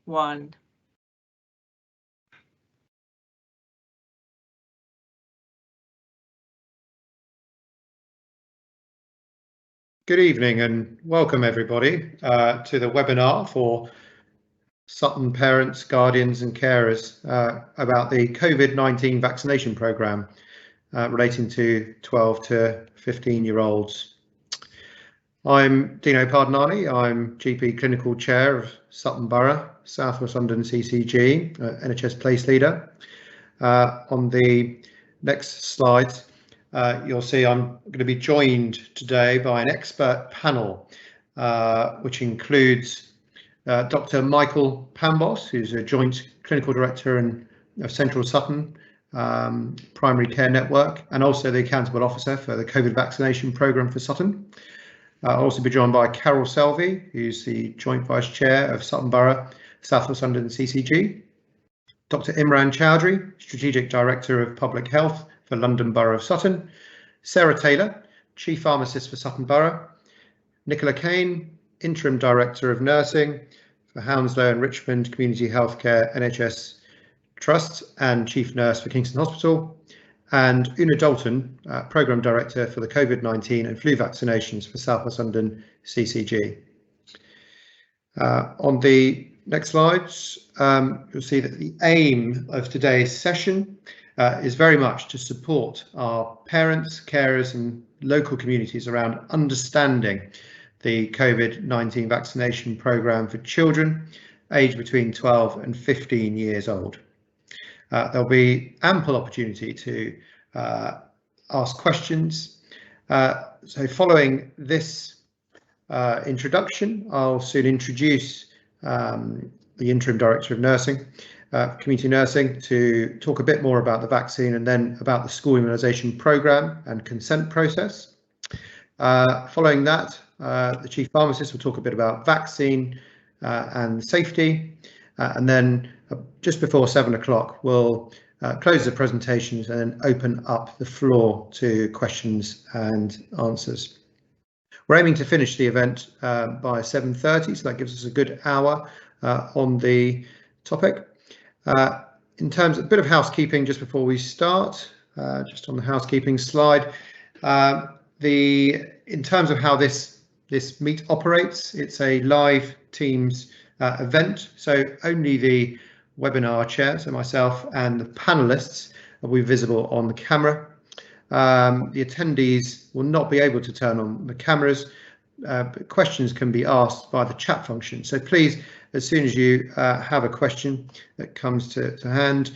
1. Good evening and welcome everybody to the webinar for Sutton parents, guardians and carers about the COVID-19 vaccination programme relating to 12 to 15-year-olds. I'm Dino Pardinali, I'm GP Clinical Chair of Sutton Borough, South West London CCG, NHS Place Leader. On the next slide, you'll see I'm going to be joined today by an expert panel, which includes Dr. Michael Pambos, who's a Joint Clinical Director of Central Sutton Primary Care Network, and also the Accountable Officer for the COVID vaccination programme for Sutton. I'll also be joined by Carol Selvey, who's the Joint Vice Chair of Sutton Borough, South West London CCG. Dr. Imran Chowdhury, Strategic Director of Public Health for London Borough of Sutton. Sarah Taylor, Chief Pharmacist for Sutton Borough. Nicola Kane, Interim Director of Nursing for Hounslow and Richmond Community Healthcare NHS Trust and Chief Nurse for Kingston Hospital. And Una Dalton, Programme Director for the COVID-19 and flu vaccinations for South West London CCG. On the next slides, you'll see that the aim of today's session is very much to support our parents, carers and local communities around understanding the COVID-19 vaccination programme for children aged between 12 and 15 years old. There'll be ample opportunity to ask questions. So following this introduction, I'll soon introduce the Interim Director of Nursing, Community Nursing, to talk a bit more about the vaccine and then about the school immunisation programme and consent process. Following that, the Chief Pharmacist will talk a bit about vaccine and safety, and then just before 7 o'clock we'll close the presentations and then open up the floor to questions and answers. We're aiming to finish the event by 7:30, so that gives us a good hour on the topic. In terms of a bit of housekeeping just before we start, just on the housekeeping slide, in terms of how this meet operates, it's a live Teams event, so only the webinar chair, so myself and the panelists, will be visible on the camera. The attendees will not be able to turn on the cameras, but questions can be asked by the chat function. So please, as soon as you have a question that comes to hand,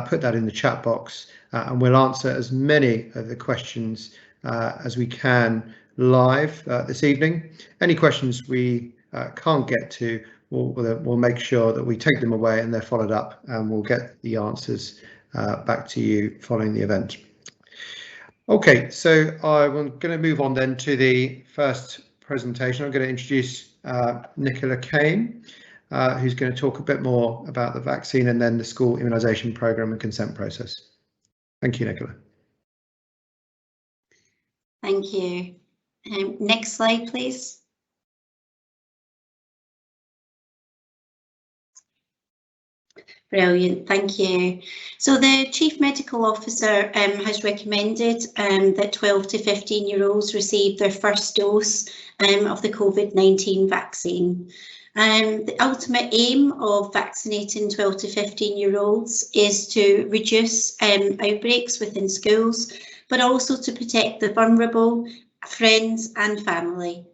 put that in the chat box and we'll answer as many of the questions as we can live this evening. Any questions we can't get to, we'll make sure that we take them away and they're followed up, and we'll get the answers back to you following the event. Okay, so I'm going to move on then to the first presentation. I'm going to introduce Nicola Kane, who's going to talk a bit more about the vaccine and then the school immunisation programme and consent process. Thank you, Nicola. Thank you. Next slide, please. Brilliant, thank you. So the Chief Medical Officer has recommended that 12 to 15-year-olds receive their first dose of the COVID-19 vaccine. The ultimate aim of vaccinating 12 to 15-year-olds is to reduce outbreaks within schools, but also to protect the vulnerable, friends and family.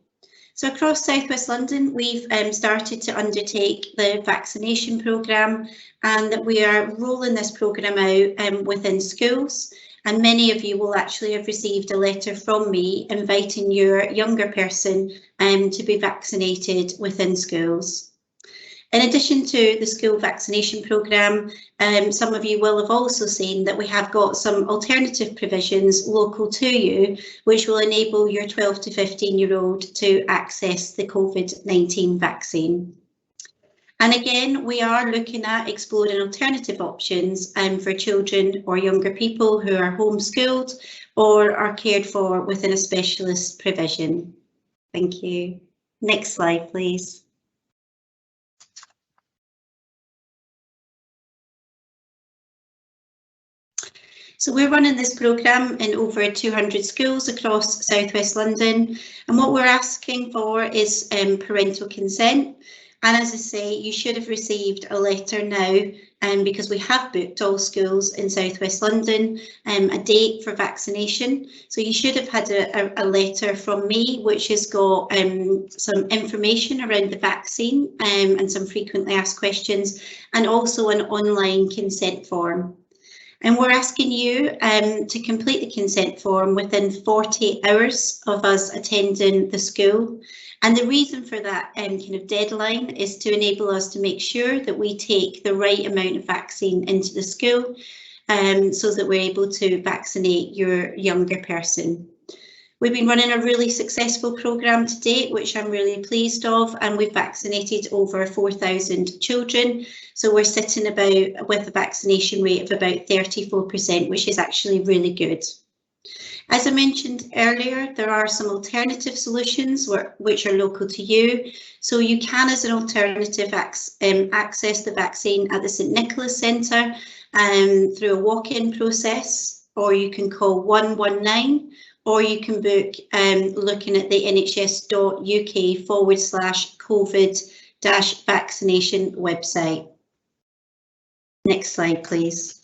So across South West London, we've started to undertake the vaccination programme, and that we are rolling this programme out within schools. And many of you will actually have received a letter from me inviting your younger person to be vaccinated within schools. In addition to the school vaccination programme, some of you will have also seen that we have got some alternative provisions local to you, which will enable your 12 to 15-year-old to access the COVID-19 vaccine. And again, we are looking at exploring alternative options for children or younger people who are homeschooled or are cared for within a specialist provision. Thank you. Next slide, please. So we're running this programme in over 200 schools across South West London, and what we're asking for is parental consent. And as I say, you should have received a letter now, because we have booked all schools in South West London a date for vaccination. So you should have had a letter from me, which has got some information around the vaccine and some frequently asked questions, and also an online consent form. And we're asking you to complete the consent form within 48 hours of us attending the school. And the reason for that kind of deadline is to enable us to make sure that we take the right amount of vaccine into the school, so that we're able to vaccinate your younger person. We've been running a really successful programme to date, which I'm really pleased of, and we've vaccinated over 4,000 children. So we're sitting about with a vaccination rate of about 34%, which is actually really good. As I mentioned earlier, there are some alternative solutions which are local to you. So you can, as an alternative, access the vaccine at the St Nicholas Centre through a walk-in process, or you can call 119, or you can book looking at the nhs.uk/COVID-vaccination website. Next slide, please.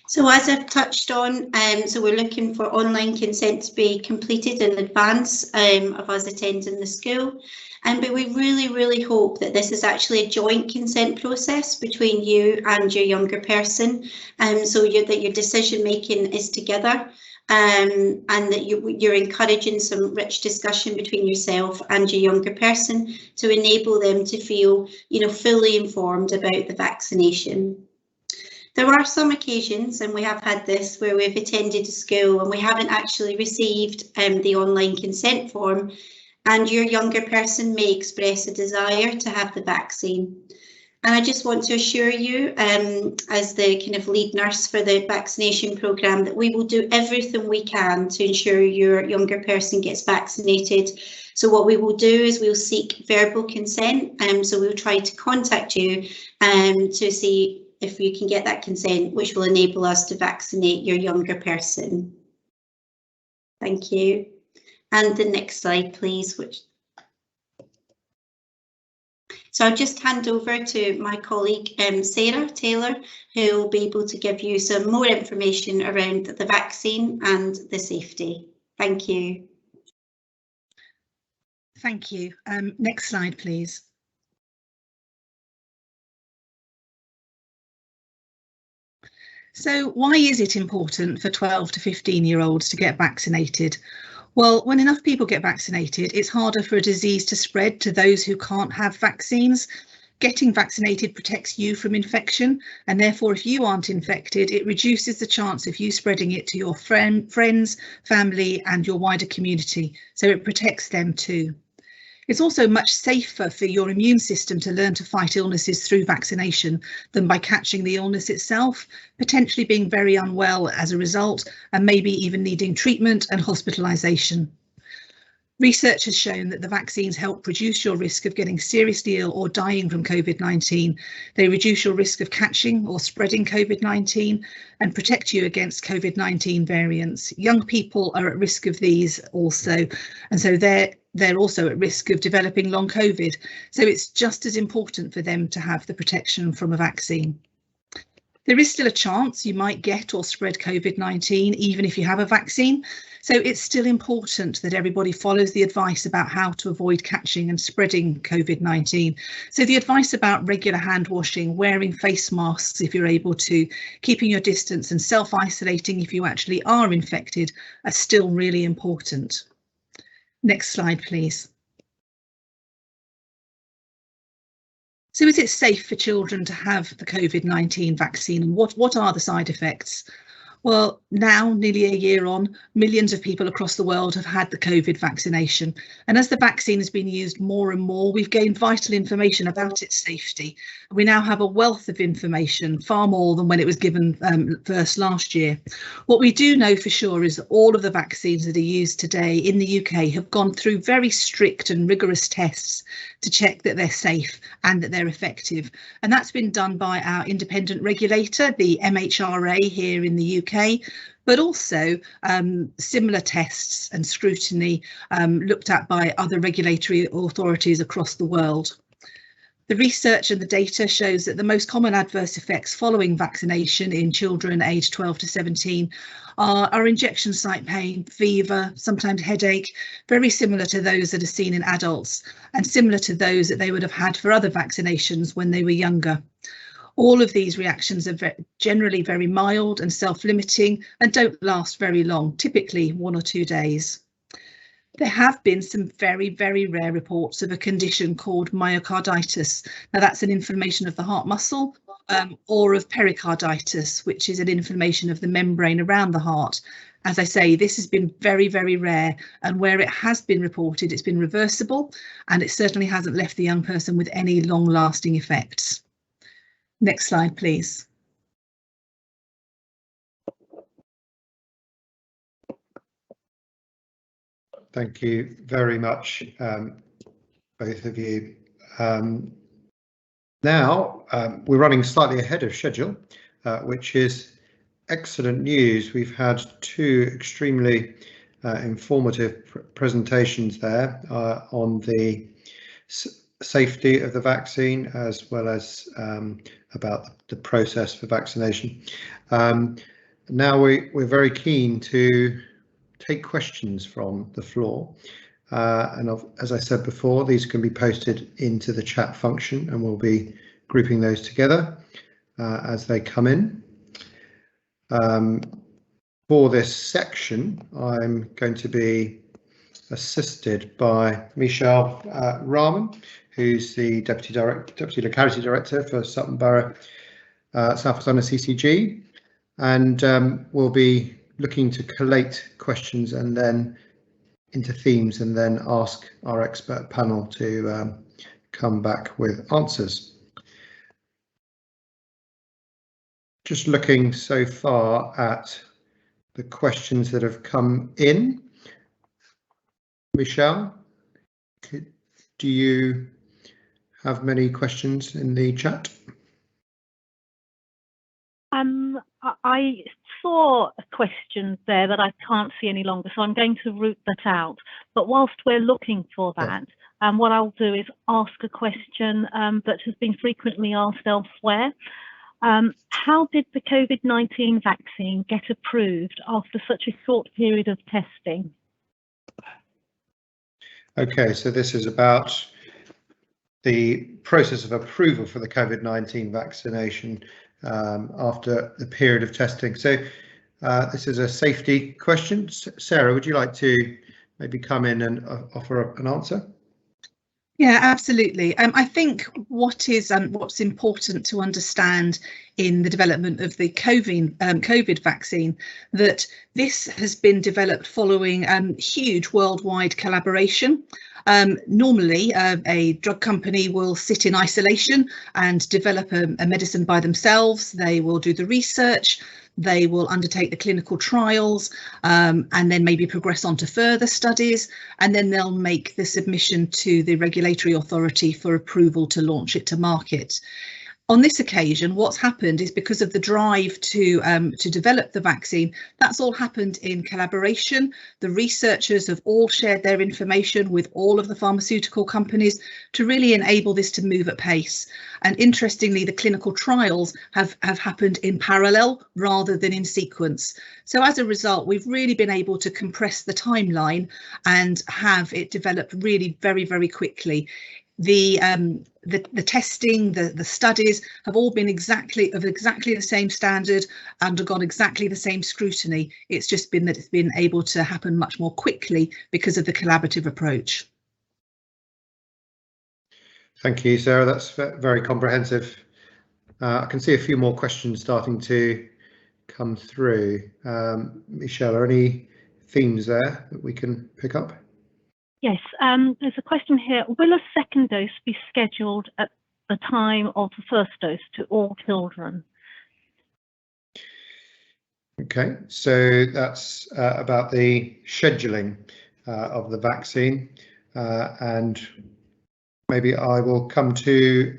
So as I've touched on, so we're looking for online consent to be completed in advance of us attending the school. But we really hope that this is actually a joint consent process between you and your younger person, so that your decision making is together, and that you're encouraging some rich discussion between yourself and your younger person to enable them to feel, fully informed about the vaccination. There are some occasions, and we have had this, where we've attended a school and we haven't actually received the online consent form, and your younger person may express a desire to have the vaccine. And I just want to assure you, as the kind of lead nurse for the vaccination programme, that we will do everything we can to ensure your younger person gets vaccinated. So what we will do is we'll seek verbal consent, so we'll try to contact you to see if you can get that consent, which will enable us to vaccinate your younger person. Thank you. And the next slide, please. So I'll just hand over to my colleague, Sarah Taylor, who will be able to give you some more information around the vaccine and the safety. Thank you. Thank you. Next slide, please. So why is it important for 12 to 15-year-olds to get vaccinated? Well, when enough people get vaccinated, it's harder for a disease to spread to those who can't have vaccines. Getting vaccinated protects you from infection, and therefore if you aren't infected, it reduces the chance of you spreading it to your friends, family and your wider community, so it protects them too. It's also much safer for your immune system to learn to fight illnesses through vaccination than by catching the illness itself, potentially being very unwell as a result, and maybe even needing treatment and hospitalisation. Research has shown that the vaccines help reduce your risk of getting seriously ill or dying from COVID-19. They reduce your risk of catching or spreading COVID-19 and protect you against COVID-19 variants. Young people are at risk of these also, and so they're also at risk of developing long COVID. So it's just as important for them to have the protection from a vaccine. There is still a chance you might get or spread COVID-19 even if you have a vaccine. So it's still important that everybody follows the advice about how to avoid catching and spreading COVID-19. So the advice about regular hand washing, wearing face masks if you're able to, keeping your distance and self-isolating if you actually are infected are still really important. Next slide, please. So is it safe for children to have the COVID-19 vaccine, and what are the side effects? Well, now, nearly a year on, millions of people across the world have had the COVID vaccination. And as the vaccine has been used more and more, we've gained vital information about its safety. We now have a wealth of information, far more than when it was given first last year. What we do know for sure is that all of the vaccines that are used today in the UK have gone through very strict and rigorous tests to check that they're safe and that they're effective. And that's been done by our independent regulator, the MHRA here in the UK, but also similar tests and scrutiny looked at by other regulatory authorities across the world. The research and the data shows that the most common adverse effects following vaccination in children aged 12 to 17 are injection site pain, fever, sometimes headache, very similar to those that are seen in adults and similar to those that they would have had for other vaccinations when they were younger. All of these reactions are generally very mild and self-limiting and don't last very long, typically 1 or 2 days. There have been some very, very rare reports of a condition called myocarditis. Now that's an inflammation of the heart muscle or of pericarditis, which is an inflammation of the membrane around the heart. As I say, this has been very, very rare, and where it has been reported, it's been reversible, and it certainly hasn't left the young person with any long-lasting effects. Next slide, please. Thank you very much, both of you. Now, we're running slightly ahead of schedule, which is excellent news. We've had 2 extremely informative presentations there on the safety of the vaccine, as well as about the process for vaccination. Now we're very keen to take questions from the floor, and as I said before, these can be posted into the chat function, and we'll be grouping those together as they come in. For this section, I'm going to be assisted by Michelle Rahman, who's the Deputy Locality Director for Sutton Borough, South West London CCG, and we'll be looking to collate questions and then into themes, and then ask our expert panel to come back with answers. Just looking so far at the questions that have come in. Michelle, do you have many questions in the chat? I saw a question there that I can't see any longer, so I'm going to root that out. But whilst we're looking for that, what I'll do is ask a question that has been frequently asked elsewhere. How did the COVID-19 vaccine get approved after such a short period of testing? Okay, so this is about the process of approval for the COVID-19 vaccination after the period of testing. So this is a safety question. Sarah, would you like to maybe come in and offer an answer? Yeah, absolutely. I think what's important to understand in the development of the COVID vaccine, that this has been developed following huge worldwide collaboration. Normally, a drug company will sit in isolation and develop a medicine by themselves. They will do the research, they will undertake the clinical trials, and then maybe progress on to further studies, and then they'll make the submission to the regulatory authority for approval to launch it to market. On this occasion, what's happened is, because of the drive to develop the vaccine, that's all happened in collaboration. The researchers have all shared their information with all of the pharmaceutical companies to really enable this to move at pace. And interestingly, the clinical trials have happened in parallel rather than in sequence. So as a result, we've really been able to compress the timeline and have it develop really very, very quickly. The testing, the studies have all been exactly the same standard, undergone exactly the same scrutiny. It's just been that it's been able to happen much more quickly because of the collaborative approach. Thank you, Sarah. That's very comprehensive. I can see a few more questions starting to come through. Michelle, are any themes there that we can pick up? Yes, there's a question here. Will a second dose be scheduled at the time of the first dose to all children? Okay, so that's about the scheduling of the vaccine, and maybe I will come to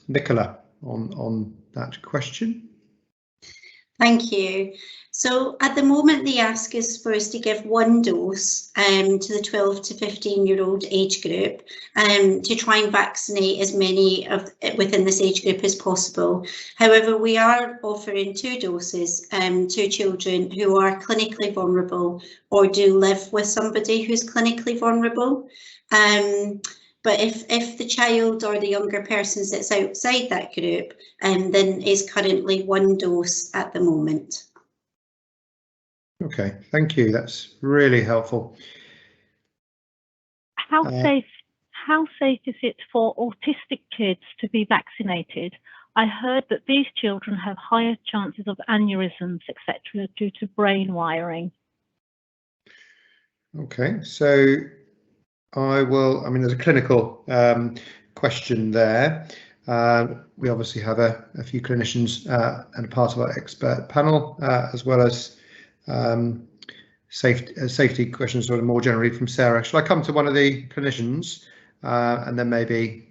Nicola on that question. Thank you. So at the moment, the ask is for us to give one dose to the 12 to 15-year-old age group to try and vaccinate as many within this age group as possible. However, we are offering 2 doses to children who are clinically vulnerable or do live with somebody who's clinically vulnerable. But if the child or the younger person sits outside that group, then is currently 1 dose at the moment. Okay, thank you. That's really helpful. How safe is it for autistic kids to be vaccinated? I heard that these children have higher chances of aneurysms, etc., due to brain wiring. Okay, so there's a clinical question there. We obviously have a few clinicians and a part of our expert panel, as well as safety questions sort of more generally from Sarah. Shall I come to one of the clinicians and then maybe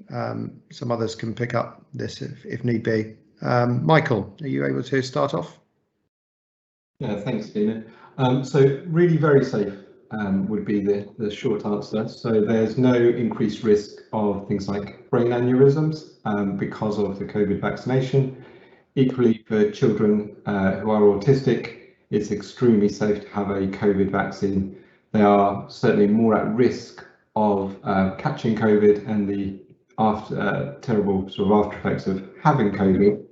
some others can pick up this if need be. Michael, are you able to start off? Yeah, thanks, Dina. So really very safe would be the short answer. So there's no increased risk of things like brain aneurysms because of the COVID vaccination. Equally, for children who are autistic, it's extremely safe to have a COVID vaccine. They are certainly more at risk of catching COVID and the terrible sort of after effects of having COVID.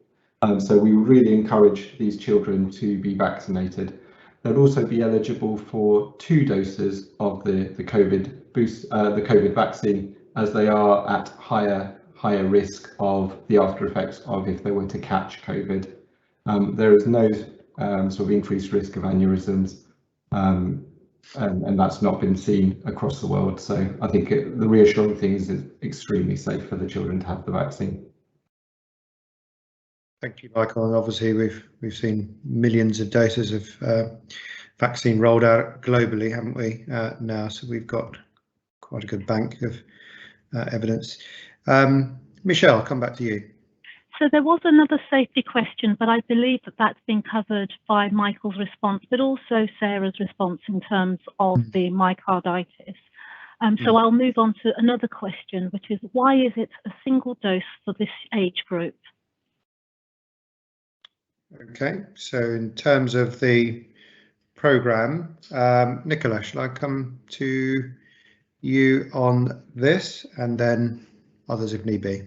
So we really encourage these children to be vaccinated. They'll also be eligible for 2 doses of the COVID boost, the COVID vaccine, as they are at higher risk of the after effects of if they were to catch COVID. There is no sort of increased risk of aneurysms, and that's not been seen across the world. So I think the reassuring thing is it's extremely safe for the children to have the vaccine. Thank you, Michael. And obviously, we've seen millions of doses of vaccine rolled out globally, haven't we? Now, so we've got quite a good bank of evidence. Michelle, I'll come back to you. So there was another safety question, but I believe that that's been covered by Michael's response, but also Sarah's response in terms of the myocarditis. So I'll move on to another question, which is why is it a single dose for this age group? Okay, so in terms of the programme, Nicola, shall I come to you on this and then others if need be?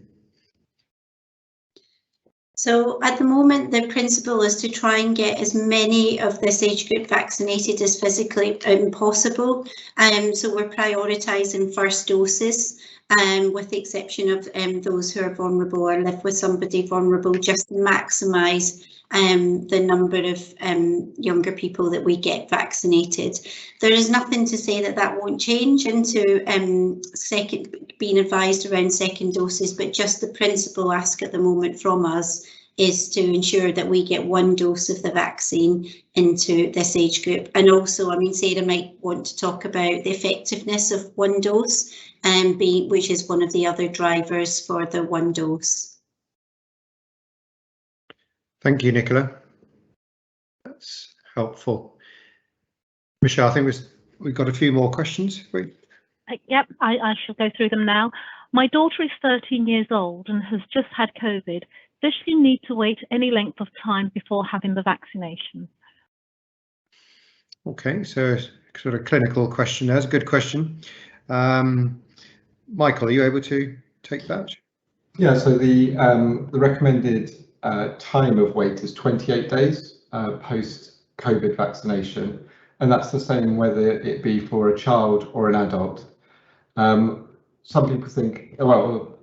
So at the moment, the principle is to try and get as many of this age group vaccinated as physically possible. So we're prioritising first doses, with the exception of those who are vulnerable or live with somebody vulnerable, just to maximise the number of younger people that we get vaccinated. There is nothing to say that that won't change into being advised around second doses, but just the principal ask at the moment from us is to ensure that we get 1 dose of the vaccine into this age group. And also, I mean, Sarah might want to talk about the effectiveness of 1 dose, which is one of the other drivers for the 1 dose. Thank you, Nicola. That's helpful. Michelle, I think we've got a few more questions. Yep, I shall go through them now. My daughter is 13 years old and has just had COVID. Does she need to wait any length of time before having the vaccination? Okay, so sort of clinical question there. It's a good question. Michael, are you able to take that? Yeah, so the recommended time of wait is 28 days post COVID vaccination, and that's the same whether it be for a child or an adult. Some people think, well,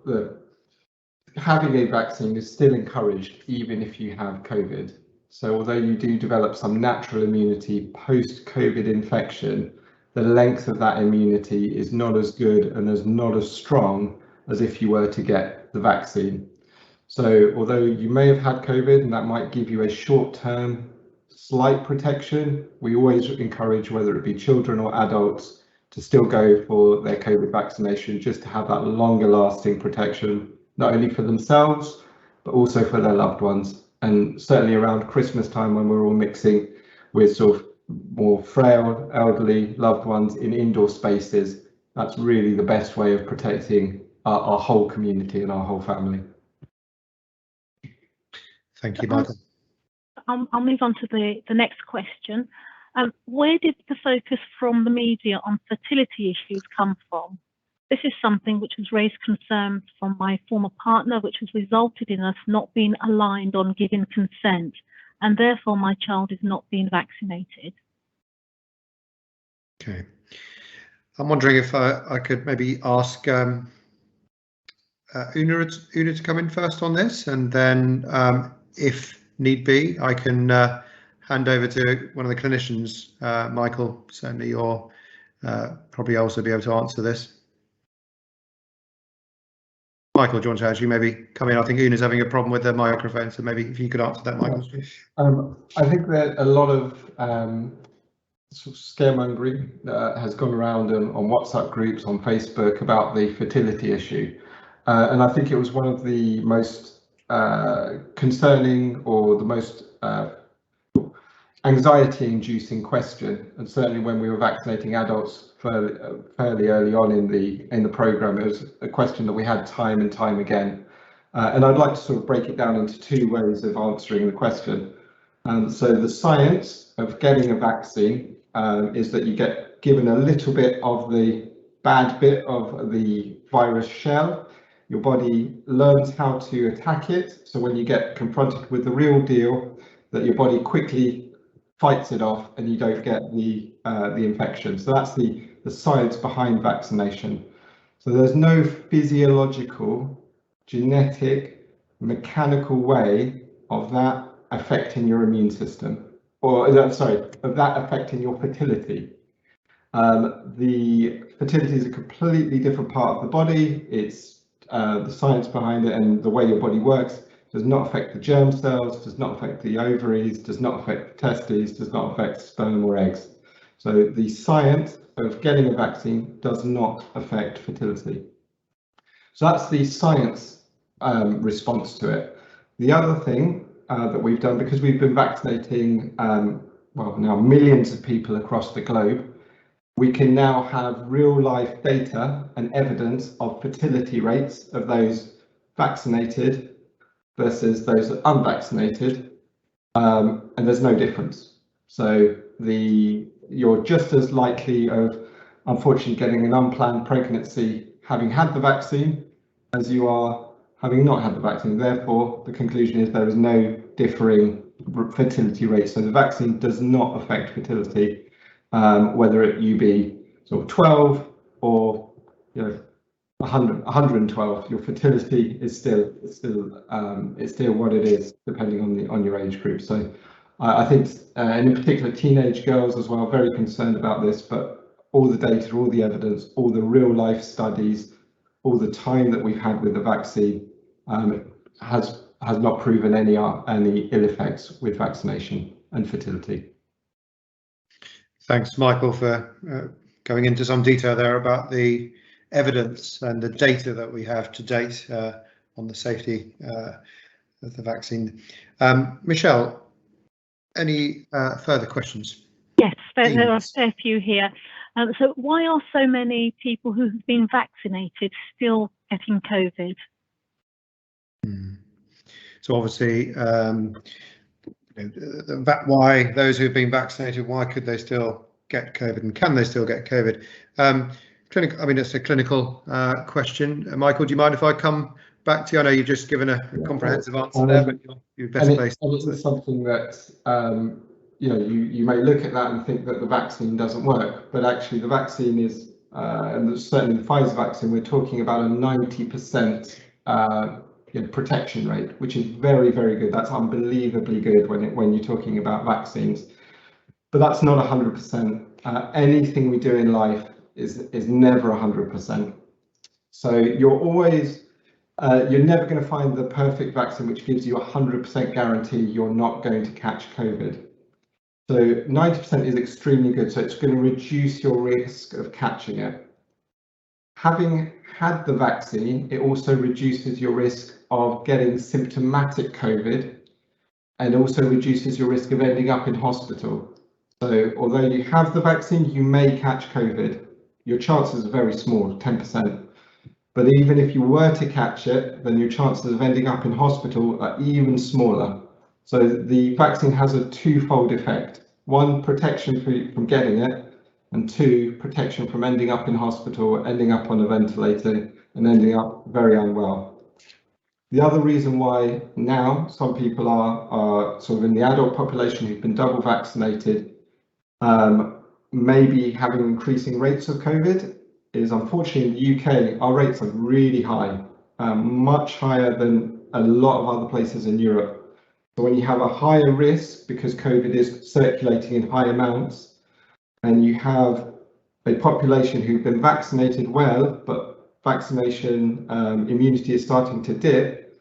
having a vaccine is still encouraged even if you have COVID. So although you do develop some natural immunity post-COVID infection, the length of that immunity is not as good and is not as strong as if you were to get the vaccine. So although you may have had COVID and that might give you a short-term slight protection, we always encourage, whether it be children or adults, to still go for their COVID vaccination, just to have that longer lasting protection, not only for themselves, but also for their loved ones. And certainly around Christmas time, when we're all mixing with sort of more frail, elderly loved ones in indoor spaces, that's really the best way of protecting our whole community and our whole family. Thank you, Michael. I'll move on to the next question. Where did the focus from the media on fertility issues come from? This is something which has raised concerns from my former partner, which has resulted in us not being aligned on giving consent, and therefore my child is not being vaccinated. Okay. I'm wondering if I could maybe ask Una to come in first on this, and then if need be, I can hand over to one of the clinicians. Michael, certainly you'll probably also be able to answer this. Michael, do you want to actually maybe come in? I think Una's having a problem with the microphone, so maybe if you could answer that, Michael. I think that a lot of sort of scaremongering has gone around on WhatsApp groups, on Facebook, about the fertility issue. And I think it was one of the most concerning, or the most anxiety-inducing question. And certainly when we were vaccinating adults fairly early on in the programme, it was a question that we had time and time again. And I'd like to sort of break it down into two ways of answering the question. So the science of getting a vaccine is that you get given a little bit of the bad bit of the virus shell. Your body learns how to attack it. So when you get confronted with the real deal, that your body quickly fights it off and you don't get the infection. So that's the science behind vaccination. So there's no physiological, genetic, mechanical way of that affecting your immune system, or sorry, of that affecting your fertility. The fertility is a completely different part of the body. It's the science behind it and the way your body works does not affect the germ cells, does not affect the ovaries, does not affect the testes, does not affect sperm or eggs. So the science of getting a vaccine does not affect fertility. So that's the science response to it. The other thing that we've done, because we've been vaccinating well, now millions of people across the globe, we can now have real life data and evidence of fertility rates of those vaccinated versus those unvaccinated, and there's no difference. So you're just as likely of, unfortunately, getting an unplanned pregnancy having had the vaccine as you are having not had the vaccine. Therefore, the conclusion is there is no differing fertility rate. So the vaccine does not affect fertility, whether you be sort of 12 or 112. Your fertility is still what it is, depending on your age group. So I think, and in particular, teenage girls as well, very concerned about this. But all the data, all the evidence, all the real life studies, all the time that we've had with the vaccine has not proven any ill effects with vaccination and fertility. Thanks, Michael, for going into some detail there about the evidence and the data that we have to date on the safety of the vaccine. Michelle, any further questions? Yes, there are a fair few here. So why are so many people who have been vaccinated still getting COVID? So obviously, why those who've been vaccinated, why could they still get COVID, and can they still get COVID? I mean, it's a clinical question. Michael, do you mind if I come back to you? I know you've just given a comprehensive answer there, but you're best placed. It's something that you may look at that and think that the vaccine doesn't work, but actually the vaccine is, and certainly the Pfizer vaccine, we're talking about a 90% protection rate, which is very, very good. That's unbelievably good when you're talking about vaccines. But that's not 100%. Anything we do in life is never 100%. So you're always, you're never going to find the perfect vaccine which gives you 100% guarantee you're not going to catch COVID. So 90% is extremely good. So it's going to reduce your risk of catching it. Having had the vaccine, it also reduces your risk of getting symptomatic COVID and also reduces your risk of ending up in hospital. So although you have the vaccine, you may catch COVID. Your chances are very small, 10%. But even if you were to catch it, then your chances of ending up in hospital are even smaller. So the vaccine has a twofold effect. One, protection from getting it, and two, protection from ending up in hospital, ending up on a ventilator, and ending up very unwell. The other reason why now some people are sort of in the adult population who've been double vaccinated, maybe having increasing rates of COVID is, unfortunately, in the UK, our rates are really high, much higher than a lot of other places in Europe. So when you have a higher risk because COVID is circulating in high amounts, and you have a population who've been vaccinated well, but vaccination immunity is starting to dip,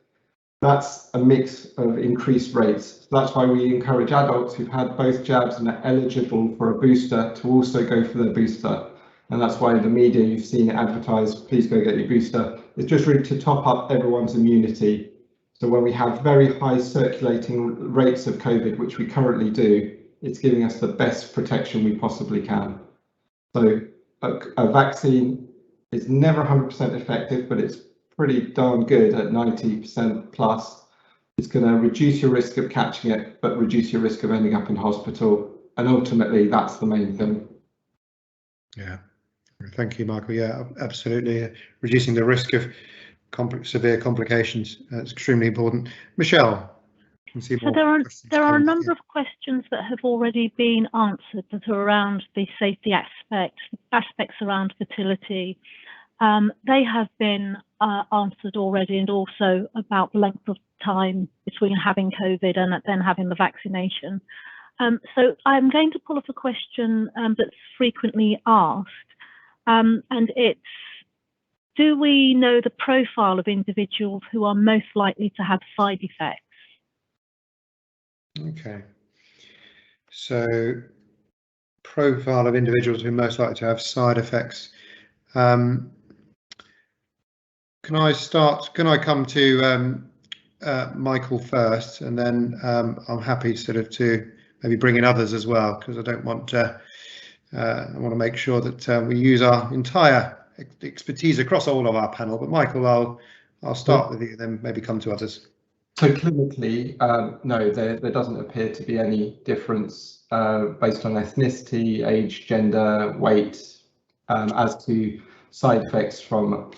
that's a mix of increased rates. So that's why we encourage adults who've had both jabs and are eligible for a booster to also go for their booster. And that's why in the media you've seen it advertised, please go get your booster. It's just really to top up everyone's immunity. So when we have very high circulating rates of COVID, which we currently do, it's giving us the best protection we possibly can. So a vaccine is never 100% effective, but it's pretty darn good at 90% plus. It's going to reduce your risk of catching it, but reduce your risk of ending up in hospital. And ultimately, that's the main thing. Yeah, thank you, Michael. Yeah, absolutely. Reducing the risk of severe complications is extremely important. Michelle. So there are a number of questions that have already been answered that are around the safety aspects around fertility. They have been answered already, and also about the length of time between having COVID and then having the vaccination. So I'm going to pull up a question that's frequently asked, and it's, do we know the profile of individuals who are most likely to have side effects? Okay, so profile of individuals who are most likely to have side effects. Can I come to Michael first, and then I'm happy to maybe bring in others as well, because I don't want to. I want to make sure that we use our entire expertise across all of our panel. But Michael, I'll start with you, then maybe come to others. So clinically, no, there doesn't appear to be any difference based on ethnicity, age, gender, weight, as to side effects from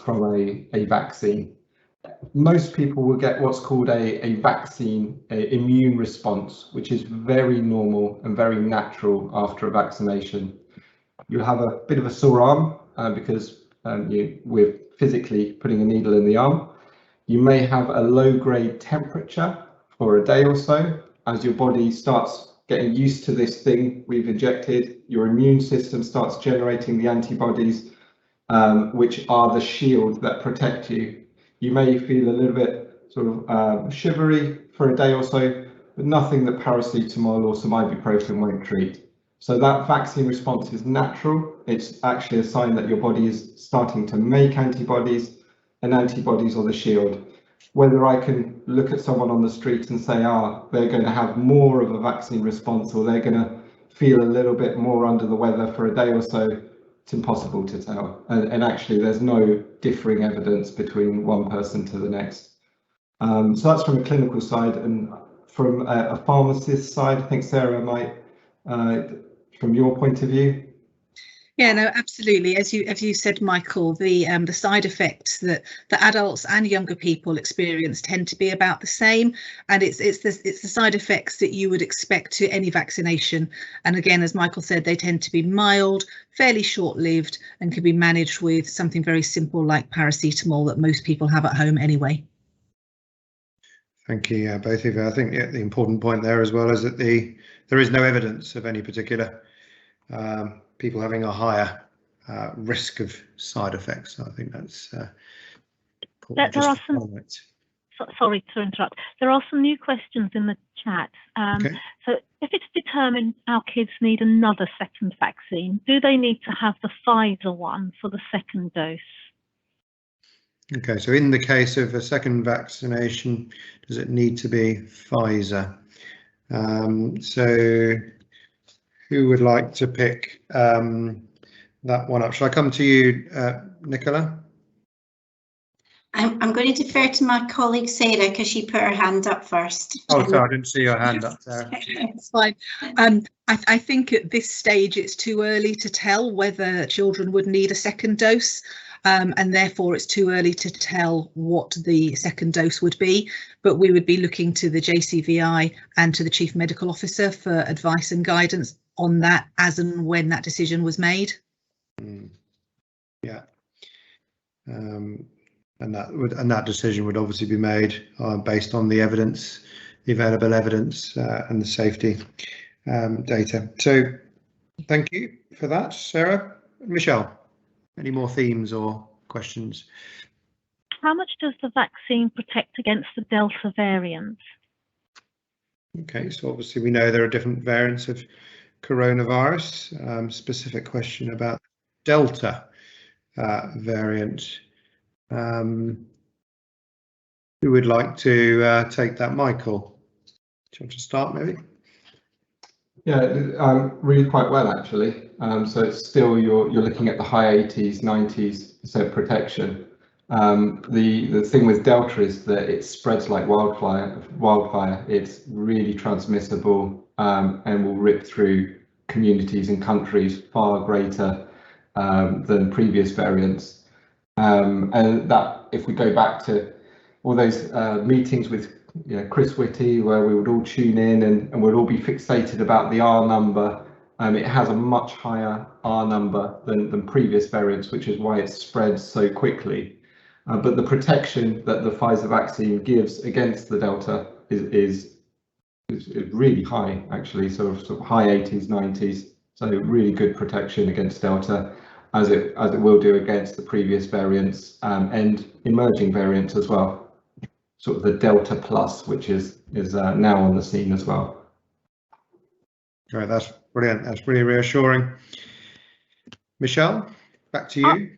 a vaccine. Most people will get what's called a vaccine immune response, which is very normal and very natural after a vaccination. You'll have a bit of a sore arm because we're physically putting a needle in the arm. You may have a low-grade temperature for a day or so. As your body starts getting used to this thing we've injected, your immune system starts generating the antibodies, which are the shield that protect you. You may feel a little bit sort of shivery for a day or so, but nothing that paracetamol or some ibuprofen won't treat. So that vaccine response is natural. It's actually a sign that your body is starting to make antibodies, and antibodies are the shield. Whether I can look at someone on the street and say, they're going to have more of a vaccine response, or they're going to feel a little bit more under the weather for a day or so, it's impossible to tell. And actually, there's no differing evidence between one person to the next. So that's from a clinical side. And from a pharmacist side, I think Sarah might, from your point of view. Yeah, no, absolutely. As you said, Michael, the side effects that the adults and younger people experience tend to be about the same, and it's the side effects that you would expect to any vaccination. And again, as Michael said, they tend to be mild, fairly short-lived, and can be managed with something very simple like paracetamol that most people have at home anyway. Thank you, both of you. I think the important point there as well is that there is no evidence of any particular people having a higher risk of side effects. So I think that's important. There are some. Sorry to interrupt. There are some new questions in the chat. Okay. So if it's determined our kids need another second vaccine, do they need to have the Pfizer one for the second dose? Okay, so in the case of a second vaccination, does it need to be Pfizer? So who would like to pick that one up? Shall I come to you, Nicola? I'm going to defer to my colleague Sarah because she put her hand up first. Oh, sorry, I didn't see your hand up, Sarah. It's fine. I think at this stage it's too early to tell whether children would need a second dose, and therefore it's too early to tell what the second dose would be. But we would be looking to the JCVI and to the Chief Medical Officer for advice and guidance on that as and when that decision was made. Yeah. And that decision would obviously be made based on the evidence, the available evidence, and the safety data. So, thank you for that, Sarah. Michelle, any more themes or questions? How much does the vaccine protect against the Delta variant? Okay, so obviously we know there are different variants of coronavirus. Specific question about Delta variant. Who would like to take that? Michael, do you want to start maybe? Yeah, really quite well actually. So it's still you're looking at the high 80s, 90% protection. The thing with Delta is that it spreads like wildfire. It's really transmissible and will rip through communities and countries far greater than previous variants. And that, if we go back to all those meetings with Chris Whitty, where we would all tune in and we'd all be fixated about the R number, it has a much higher R number than previous variants, which is why it spreads so quickly. But the protection that the Pfizer vaccine gives against the Delta is really high, actually, sort of high 80s, 90s. So really good protection against Delta, as it will do against the previous variants and emerging variants as well. Sort of the Delta Plus, which is now on the scene as well. All right, that's brilliant. That's really reassuring. Michelle, back to you.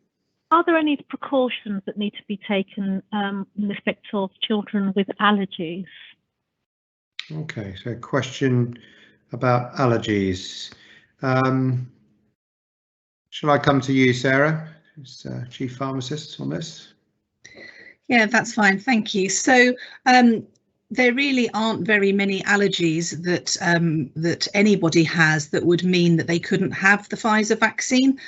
Are there any precautions that need to be taken in respect of children with allergies? Okay, so question about allergies. Shall I come to you, Sarah, as Chief Pharmacist on this? Yeah, that's fine. Thank you. So there really aren't very many allergies that that anybody has that would mean that they couldn't have the Pfizer vaccine.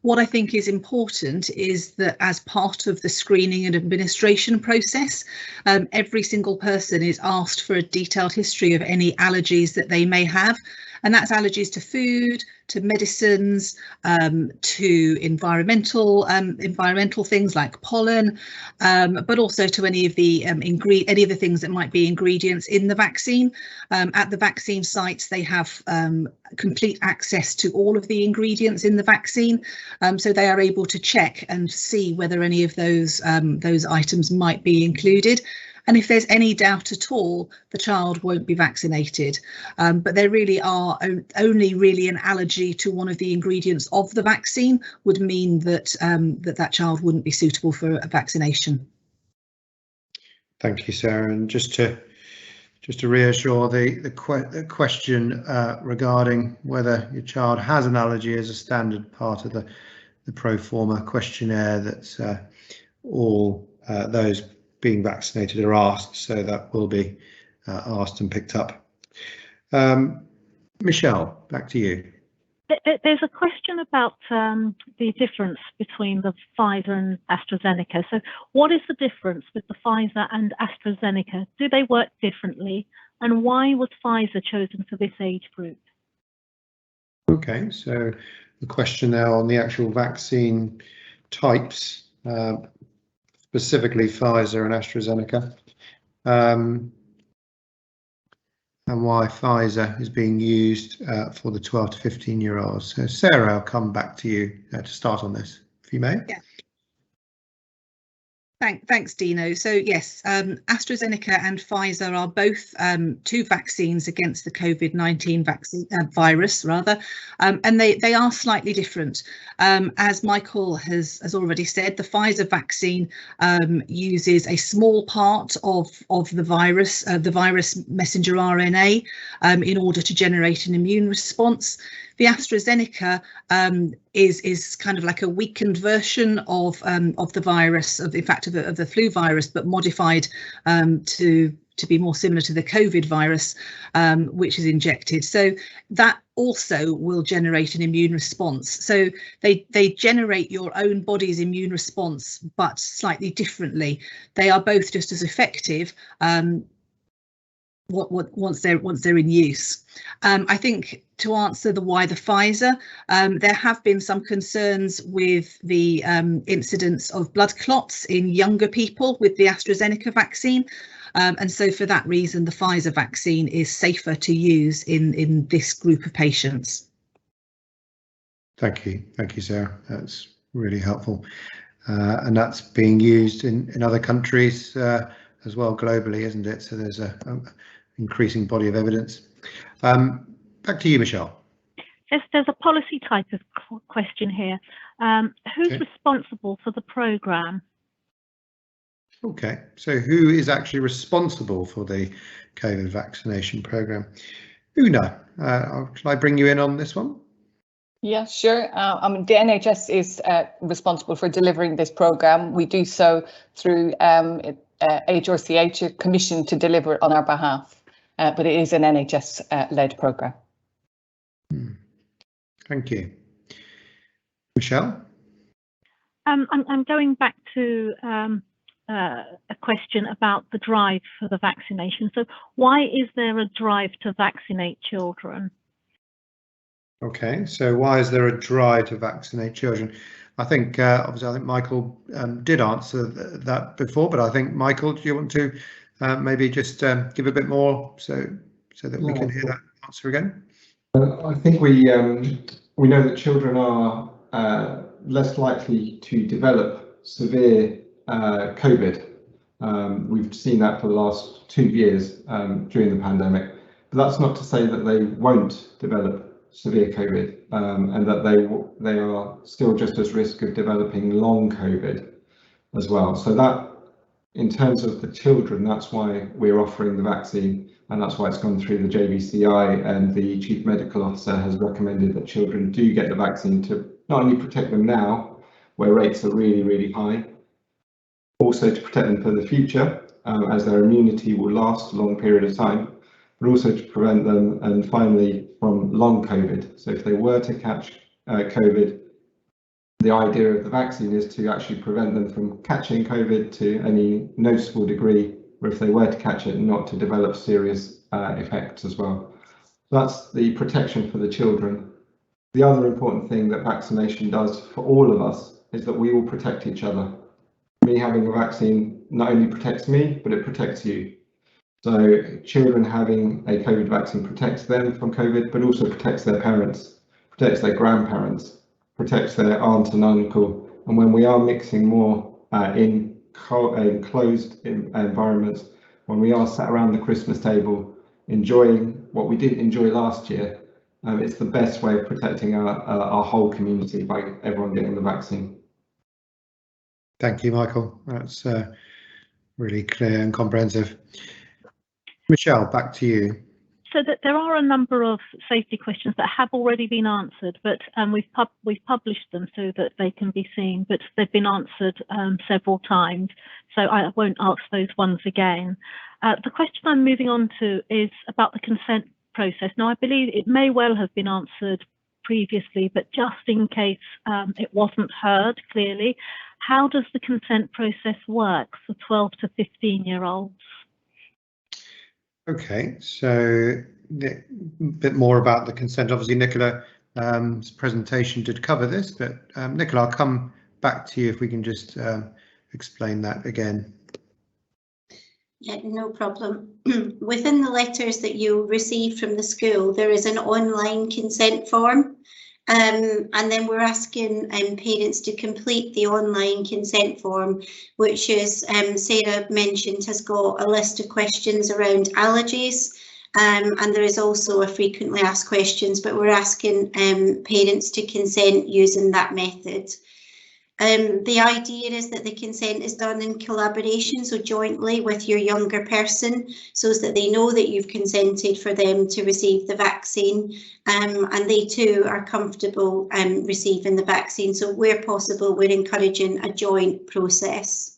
What I think is important is that as part of the screening and administration process, every single person is asked for a detailed history of any allergies that they may have. And that's allergies to food, to medicines, to environmental things like pollen, but also to any of the things that might be ingredients in the vaccine. At the vaccine sites, they have complete access to all of the ingredients in the vaccine, so they are able to check and see whether any of those items might be included. And if there's any doubt at all, the child won't be vaccinated. But there really are only really an allergy to one of the ingredients of the vaccine would mean that that child wouldn't be suitable for a vaccination. Thank you, Sarah. And just to reassure, the question regarding whether your child has an allergy is a standard part of the pro forma questionnaire that all those being vaccinated are asked, so that will be asked and picked up. Michelle, back to you. There's a question about the difference between the Pfizer and AstraZeneca. So what is the difference with the Pfizer and AstraZeneca? Do they work differently? And why was Pfizer chosen for this age group? Okay, so the question now on the actual vaccine types, specifically Pfizer and AstraZeneca. and why Pfizer is being used for the 12 to 15-year-olds. So Sarah, I'll come back to you to start on this, if you may. Yeah. Thanks, Dino. So yes, AstraZeneca and Pfizer are both two vaccines against the COVID-19 virus, rather, and they are slightly different. As Michael has already said, the Pfizer vaccine uses a small part of the virus messenger RNA, in order to generate an immune response. The AstraZeneca is kind of like a weakened version of the virus, of the flu virus, but modified to be more similar to the COVID virus, which is injected. So that also will generate an immune response. So they generate your own body's immune response, but slightly differently. They are both just as effective once they're in use. I think to answer the why the Pfizer, there have been some concerns with the incidence of blood clots in younger people with the AstraZeneca vaccine. And so for that reason, the Pfizer vaccine is safer to use in this group of patients. Thank you, Sarah. That's really helpful. And that's being used in other countries as well globally, isn't it? So there's a increasing body of evidence. Back to you, Michelle. Yes, there's a policy type of question here. Who's responsible for the programme? Okay, so who is actually responsible for the COVID vaccination programme? Una, shall I bring you in on this one? Yeah, sure. I mean, the NHS is responsible for delivering this programme. We do so through HRCH, a commission to deliver it on our behalf, but it is an NHS-led programme. Thank you. Michelle? I'm going back to a question about the drive for the vaccination. So why is there a drive to vaccinate children? Okay, so why is there a drive to vaccinate children? I think obviously I think Michael did answer that before, but I think Michael, do you want to maybe just give a bit more so that we can hear that answer again? I think we know that children are less likely to develop severe COVID. We've seen that for the last 2 years during the pandemic, but that's not to say that they won't develop severe COVID and that they are still just as risk of developing long COVID as well. So that, in terms of the children, that's why we're offering the vaccine, and that's why it's gone through the JVCI, and the Chief Medical Officer has recommended that children do get the vaccine to not only protect them now, where rates are really, really high, also to protect them for the future, as their immunity will last a long period of time, but also to prevent them, and finally, from long COVID. So if they were to catch COVID, the idea of the vaccine is to actually prevent them from catching COVID to any noticeable degree, or if they were to catch it, not to develop serious effects as well. That's the protection for the children. The other important thing that vaccination does for all of us is that we will protect each other. Me having a vaccine not only protects me, but it protects you. So children having a COVID vaccine protects them from COVID, but also protects their parents, protects their grandparents, protects their aunt and uncle. And when we are mixing more in closed environments, when we are sat around the Christmas table enjoying what we didn't enjoy last year, it's the best way of protecting our whole community by everyone getting the vaccine. Thank you, Michael. That's really clear and comprehensive. Michelle, back to you. So that there are a number of safety questions that have already been answered, but we've published them so that they can be seen, but they've been answered several times, so I won't ask those ones again. The question I'm moving on to is about the consent process. Now, I believe it may well have been answered previously, but just in case it wasn't heard clearly, how does the consent process work for 12 to 15-year-olds? Okay, so a bit more about the consent. Obviously, Nicola's presentation did cover this, but Nicola, I'll come back to you if we can just explain that again. Yeah, no problem. Within the letters that you receive from the school, there is an online consent form. And then we're asking parents to complete the online consent form, which, as Sarah mentioned, has got a list of questions around allergies. And there is also a frequently asked questions, but we're asking parents to consent using that method. The idea is that the consent is done in collaboration, so jointly with your younger person, so that they know that you've consented for them to receive the vaccine, and they too are comfortable receiving the vaccine. So where possible, we're encouraging a joint process.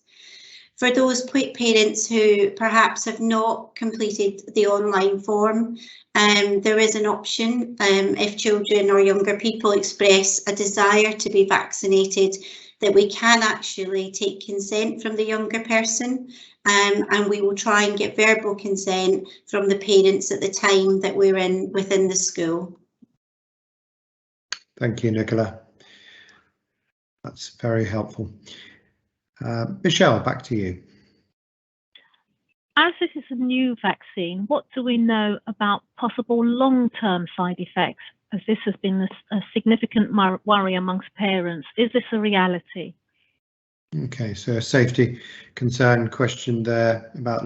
For those parents who perhaps have not completed the online form, there is an option if children or younger people express a desire to be vaccinated, that we can actually take consent from the younger person, and we will try and get verbal consent from the parents at the time that we're within the school. Thank you, Nicola. That's very helpful. Michelle, back to you. As this is a new vaccine, what do we know about possible long-term side effects, as this has been a significant worry amongst parents? Is this a reality? Okay, so a safety concern question there about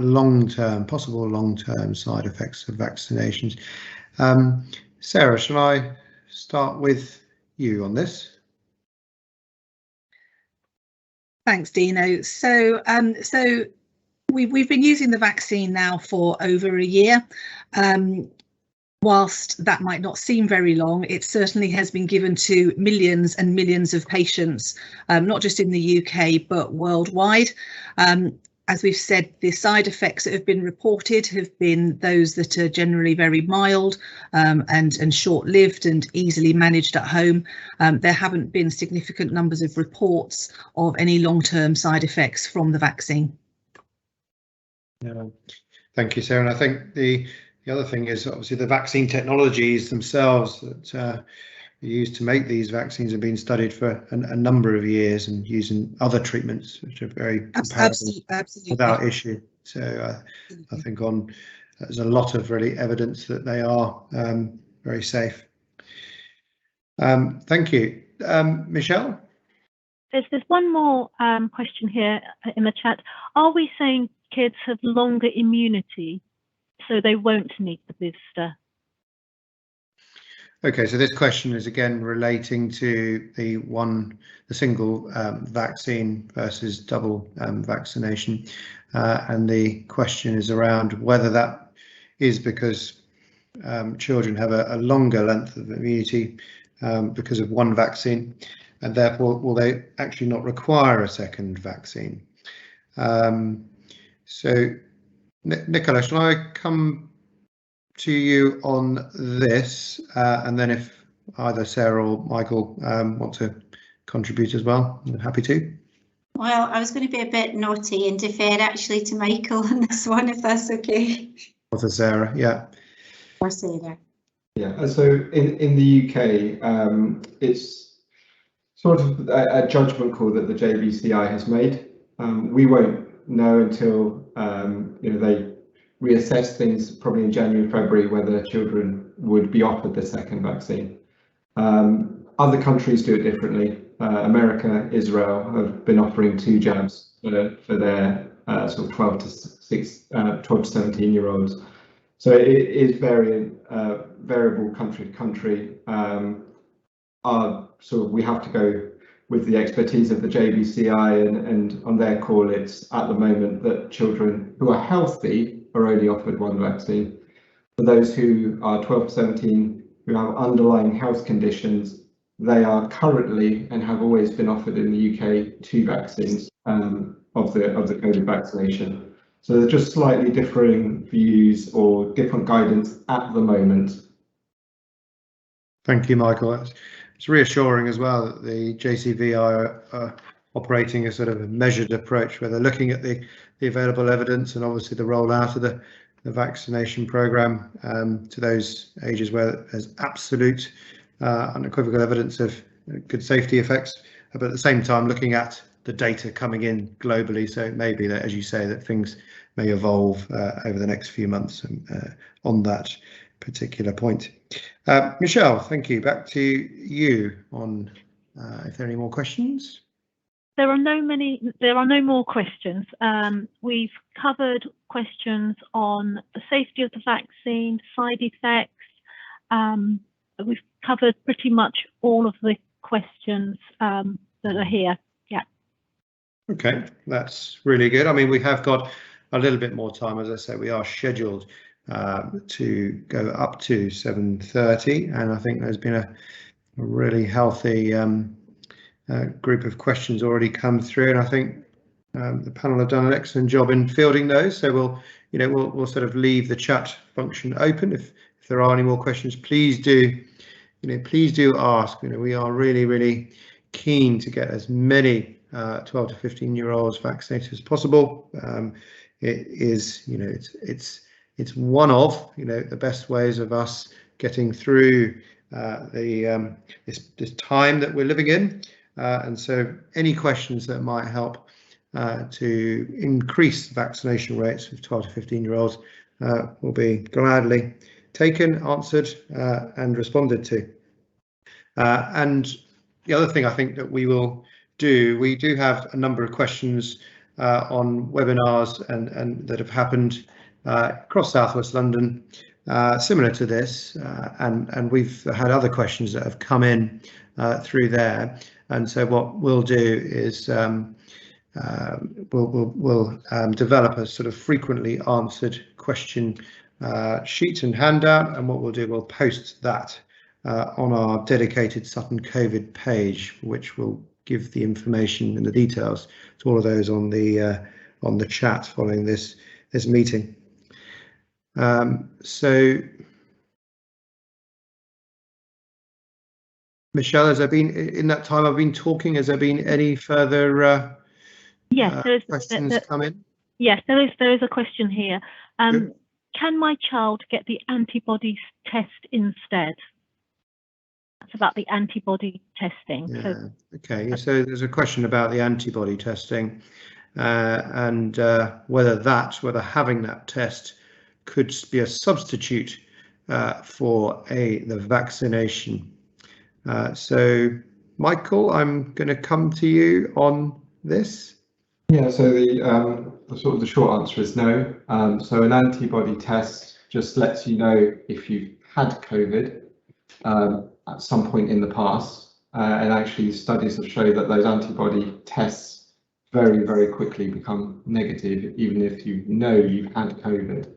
possible long-term side effects of vaccinations. Sarah, shall I start with you on this? Thanks, Dino. So we've been using the vaccine now for over a year. Whilst that might not seem very long, it certainly has been given to millions and millions of patients, not just in the UK, but worldwide. As we've said, the side effects that have been reported have been those that are generally very mild and short-lived and easily managed at home. There haven't been significant numbers of reports of any long-term side effects from the vaccine. Yeah. Thank you, Sarah. And I think the other thing is obviously the vaccine technologies themselves that are used to make these vaccines have been studied for a number of years and using other treatments which are very comparable without issue. So I think there's a lot of really evidence that they are very safe. Thank you. Michelle? There's one more question here in the chat. Are we saying kids have longer immunity so they won't need the booster? Okay, so this question is again relating to the single vaccine versus double vaccination, and the question is around whether that is because children have a longer length of immunity because of one vaccine, and therefore will they actually not require a second vaccine. So Nicola, shall I come to you on this, and then if either Sarah or Michael want to contribute as well, I'm happy to. Well, I was going to be a bit naughty and defer actually to Michael on this one, if that's okay. Or to Sarah, yeah. Or Sarah. Yeah, so in the UK, it's sort of a judgment call that the JVCI has made. We won't know until they reassess things probably in January, February, whether children would be offered the second vaccine. Other countries do it differently. America, Israel have been offering 2 jabs for their sort of 12 to 17 year olds. So it is variable country to country. We have to go with the expertise of the JVCI, and on their call, it's at the moment that children who are healthy are only offered 1 vaccine. For those who are 12 to 17 who have underlying health conditions, they are currently and have always been offered in the UK 2 vaccines of the COVID vaccination. So they're just slightly differing views or different guidance at the moment. Thank you, Michael. It's reassuring as well that the JCVI are operating a sort of a measured approach where they're looking at the available evidence and obviously the rollout of the vaccination programme to those ages where there's absolute unequivocal evidence of good safety effects, but at the same time looking at the data coming in globally. So it may be that, as you say, that things may evolve over the next few months on that particular point. Michelle, thank you. Back to you on if there are any more questions. There are no more questions. We've covered questions on the safety of the vaccine, side effects. We've covered pretty much all of the questions that are here. Yeah. Okay, that's really good. I mean, we have got a little bit more time. As I say, we are scheduled to go up to 7:30, and I think there's been a really healthy group of questions already come through, and I think the panel have done an excellent job in fielding those. So we'll sort of leave the chat function open. If there are any more questions, please do ask. We are really keen to get as many 12 to 15-year-olds vaccinated as possible. It is, it's one of the best ways of us getting through this time that we're living in. And so any questions that might help to increase vaccination rates of 12 to 15-year-olds will be gladly taken, answered and responded to. And the other thing I think that we will do, we do have a number of questions on webinars and that have happened across South West London, similar to this, and we've had other questions that have come in through there. And so what we'll do is we'll develop a sort of frequently answered question sheet and handout, and what we'll do, we'll post that on our dedicated Sutton COVID page, which will give the information and the details to all of those on the chat following this meeting. So Michelle, has there been, in that time I've been talking, has there been any further questions come in? Yes, there is a question here. Can my child get the antibodies test instead? That's about the antibody testing. Yeah. Okay, so there's a question about the antibody testing and whether having that test could be a substitute for the vaccination. So Michael, I'm going to come to you on this. Yeah, so the short answer is no. So an antibody test just lets you know if you've had COVID at some point in the past, and actually studies have shown that those antibody tests very quickly become negative, even if you know you've had COVID.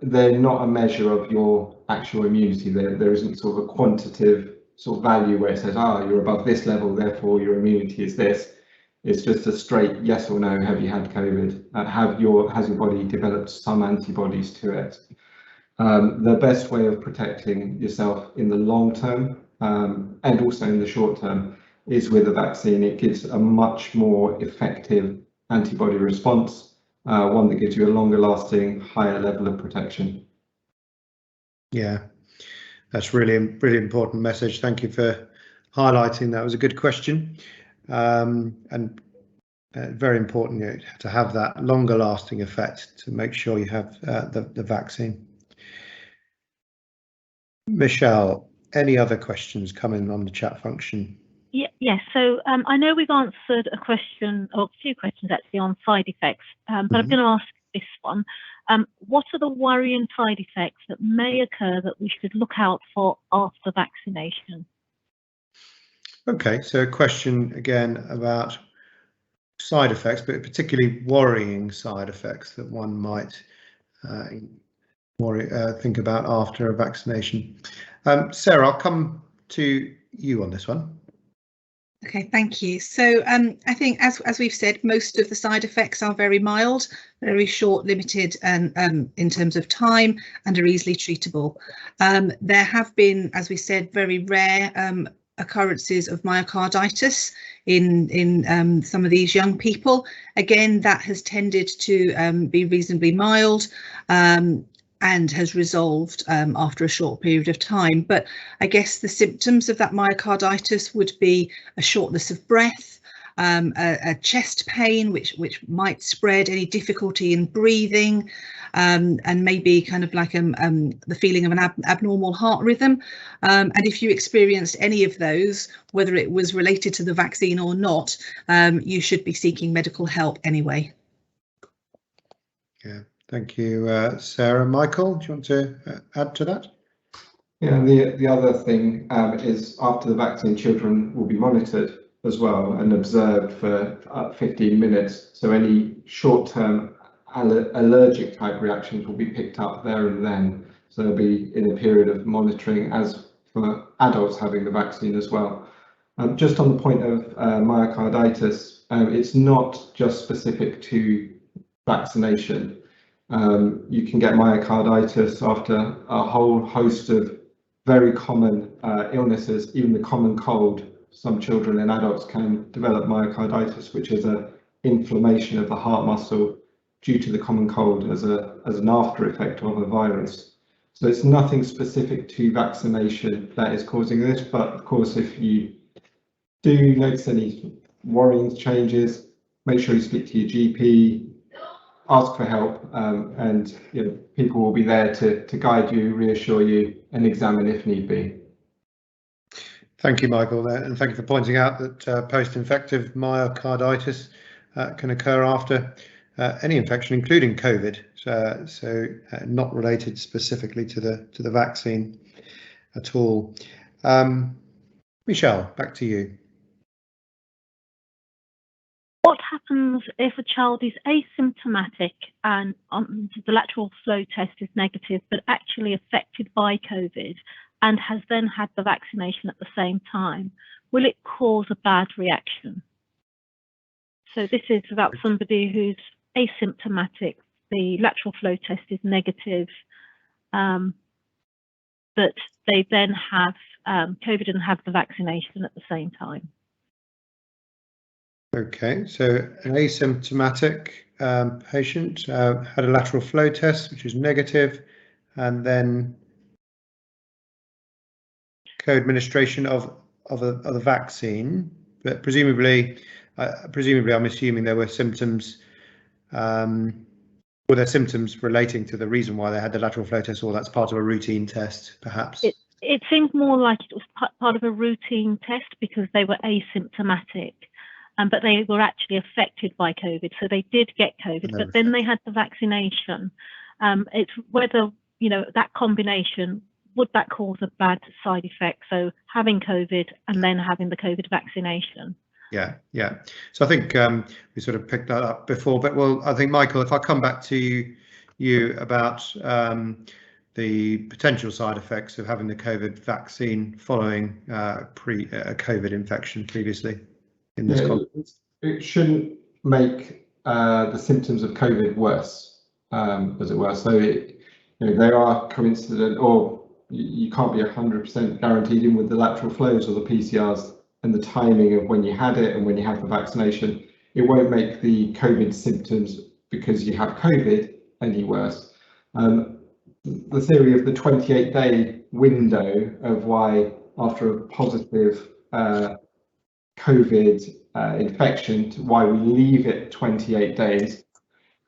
They're not a measure of your actual immunity. There isn't sort of a quantitative sort of value where it says, you're above this level, therefore your immunity is this. It's just a straight yes or no. Have you had COVID? Has your body developed some antibodies to it? The best way of protecting yourself in the long term and also in the short term is with a vaccine. It gives a much more effective antibody response, one that gives you a longer lasting, higher level of protection. Yeah, that's really important message. Thank you for highlighting that. It was a good question. And very important to have that longer lasting effect to make sure you have the vaccine. Michelle, any other questions coming on the chat function? Yes, so I know we've answered a question, or a few questions actually, on side effects, but I'm going to ask this one. What are the worrying side effects that may occur that we should look out for after vaccination? Okay, so a question again about side effects, but particularly worrying side effects that one might think about after a vaccination. Sarah, I'll come to you on this one. Okay, thank you. So I think, as we've said, most of the side effects are very mild, very short, limited, and in terms of time, and are easily treatable. There have been, as we said, very rare occurrences of myocarditis in some of these young people. Again, that has tended to be reasonably mild and has resolved after a short period of time. But I guess the symptoms of that myocarditis would be a shortness of breath, a chest pain, which might spread, any difficulty in breathing, and maybe kind of like the feeling of an abnormal heart rhythm. And if you experienced any of those, whether it was related to the vaccine or not, you should be seeking medical help anyway. Yeah, thank you, Sarah. Michael, do you want to add to that? Yeah, the other thing is after the vaccine, children will be monitored as well and observed for 15 minutes. So any short-term allergic type reactions will be picked up there and then. So they'll be in a period of monitoring, as for adults having the vaccine as well. Just on the point of myocarditis, it's not just specific to vaccination. You can get myocarditis after a whole host of very common illnesses, even the common cold. Some children and adults can develop myocarditis, which is an inflammation of the heart muscle due to the common cold as an after effect of a virus. So it's nothing specific to vaccination that is causing this, but of course, if you do notice any worrying changes, make sure you speak to your GP, ask for help, and people will be there to guide you, reassure you, and examine if need be. Thank you, Michael, and thank you for pointing out that post-infective myocarditis can occur after any infection, including COVID, so not related specifically to the vaccine at all. Michelle, back to you. What happens if a child is asymptomatic and the lateral flow test is negative, but actually affected by COVID and has then had the vaccination at the same time? Will it cause a bad reaction? So this is about somebody who's asymptomatic, the lateral flow test is negative, but they then have COVID and have the vaccination at the same time. Okay, so an asymptomatic patient had a lateral flow test, which is negative, and then co-administration of the vaccine, but presumably I'm assuming there were symptoms. Were there symptoms relating to the reason why they had the lateral flow test, or that's part of a routine test, perhaps? It seemed more like it was part of a routine test because they were asymptomatic, but they were actually affected by COVID. So they did get COVID, but then they had the vaccination. It's whether, that combination, would that cause a bad side effect? So having COVID and then having the COVID vaccination. Yeah. So I think we sort of picked that up before, but I think, Michael, if I come back to you about the potential side effects of having the COVID vaccine following a COVID infection previously in this context. It shouldn't make the symptoms of COVID worse, as it were. So they are coincident, or you can't be 100% guaranteed in with the lateral flows or the PCRs and the timing of when you had it and when you have the vaccination. It won't make the COVID symptoms because you have COVID any worse. The theory of the 28-day window of why after a positive COVID infection, why we leave it 28 days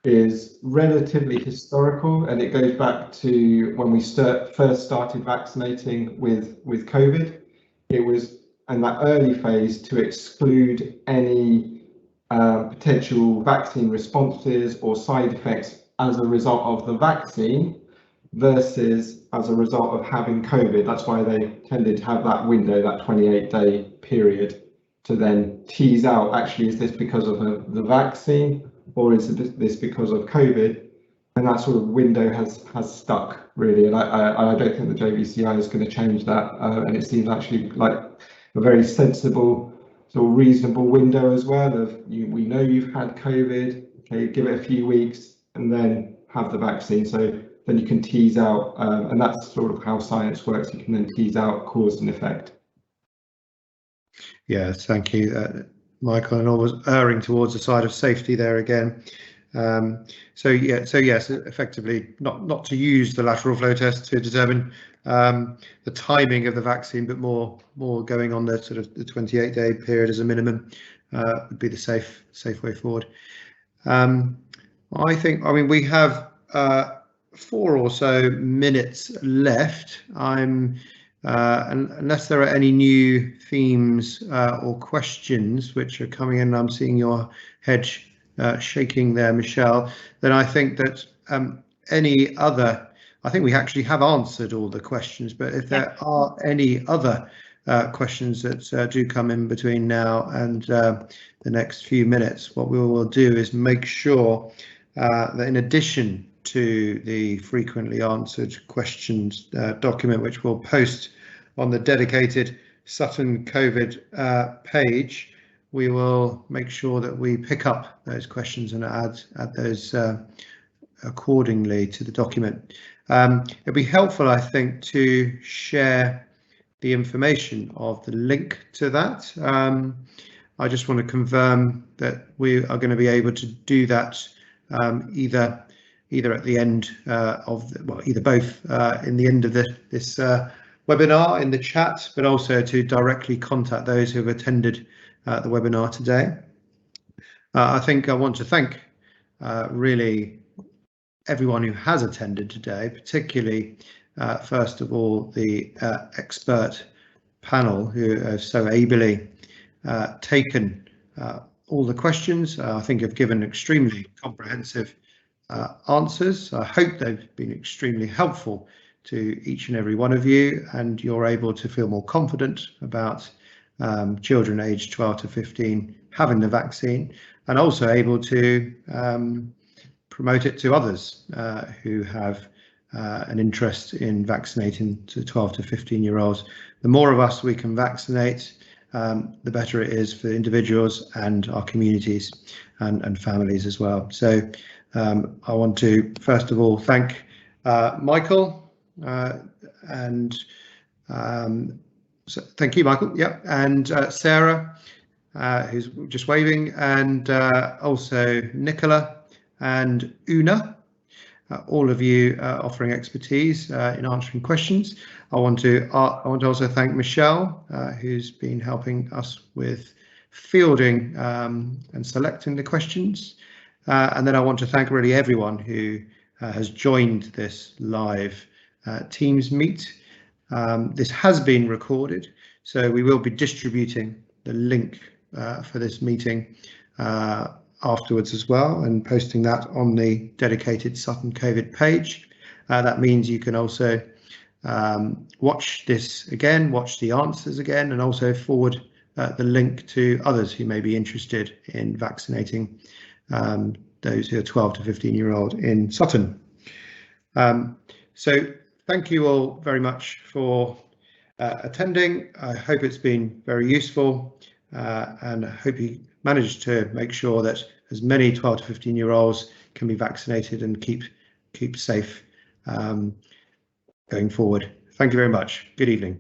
is relatively historical, and it goes back to when we first started vaccinating with COVID. It was in that early phase to exclude any potential vaccine responses or side effects as a result of the vaccine versus as a result of having COVID. That's why they tended to have that window, that 28-day period, to then tease out, actually, is this because of the vaccine or is this because of COVID? And that sort of window has stuck, really. And I don't think the JVCI is going to change that. And it seems actually like a very sensible, sort of reasonable window as well of we know you've had COVID, okay, give it a few weeks and then have the vaccine. So then you can tease out, and that's sort of how science works. You can then tease out cause and effect. Yes, thank you, Michael, and always erring towards the side of safety there again. So yes, effectively not to use the lateral flow test to determine the timing of the vaccine, but more going on the sort of the 28-day period as a minimum, would be the safe way forward. I mean, we have 4 or so minutes left. Unless there are any new themes or questions which are coming in, I'm seeing your head shaking there, Michelle, then I think that any other, I think we actually have answered all the questions, but if there are any other questions that do come in between now and the next few minutes, what we will do is make sure that in addition to the frequently answered questions document, which we'll post on the dedicated Sutton COVID page, we will make sure that we pick up those questions and add those accordingly to the document. It'd be helpful, I think, to share the information of the link to that. I just want to confirm that we are going to be able to do that either at the end of either both in the end of this webinar in the chat, but also to directly contact those who have attended the webinar today. I think I want to thank really everyone who has attended today, particularly first of all the expert panel who have so ably taken all the questions. I think have given extremely comprehensive answers. I hope they've been extremely helpful to each and every one of you, and you're able to feel more confident about children aged 12 to 15 having the vaccine, and also able to promote it to others who have an interest in vaccinating to 12 to 15-year-olds. The more of us we can vaccinate, the better it is for individuals and our communities and families as well. So I want to first of all thank Michael and so thank you, Michael. Yeah, and Sarah, who's just waving, and also Nicola and Una, all of you offering expertise in answering questions. I want to also thank Michelle, who's been helping us with fielding and selecting the questions. And then I want to thank really everyone who has joined this live Teams meet. This has been recorded, so we will be distributing the link for this meeting afterwards as well, and posting that on the dedicated Sutton COVID page. That means you can also watch this again, watch the answers again, and also forward the link to others who may be interested in vaccinating those who are 12 to 15-year-old in Sutton. So thank you all very much for attending. I hope it's been very useful, and I hope you managed to make sure that as many 12 to 15-year-olds can be vaccinated and keep safe going forward. Thank you very much. Good evening.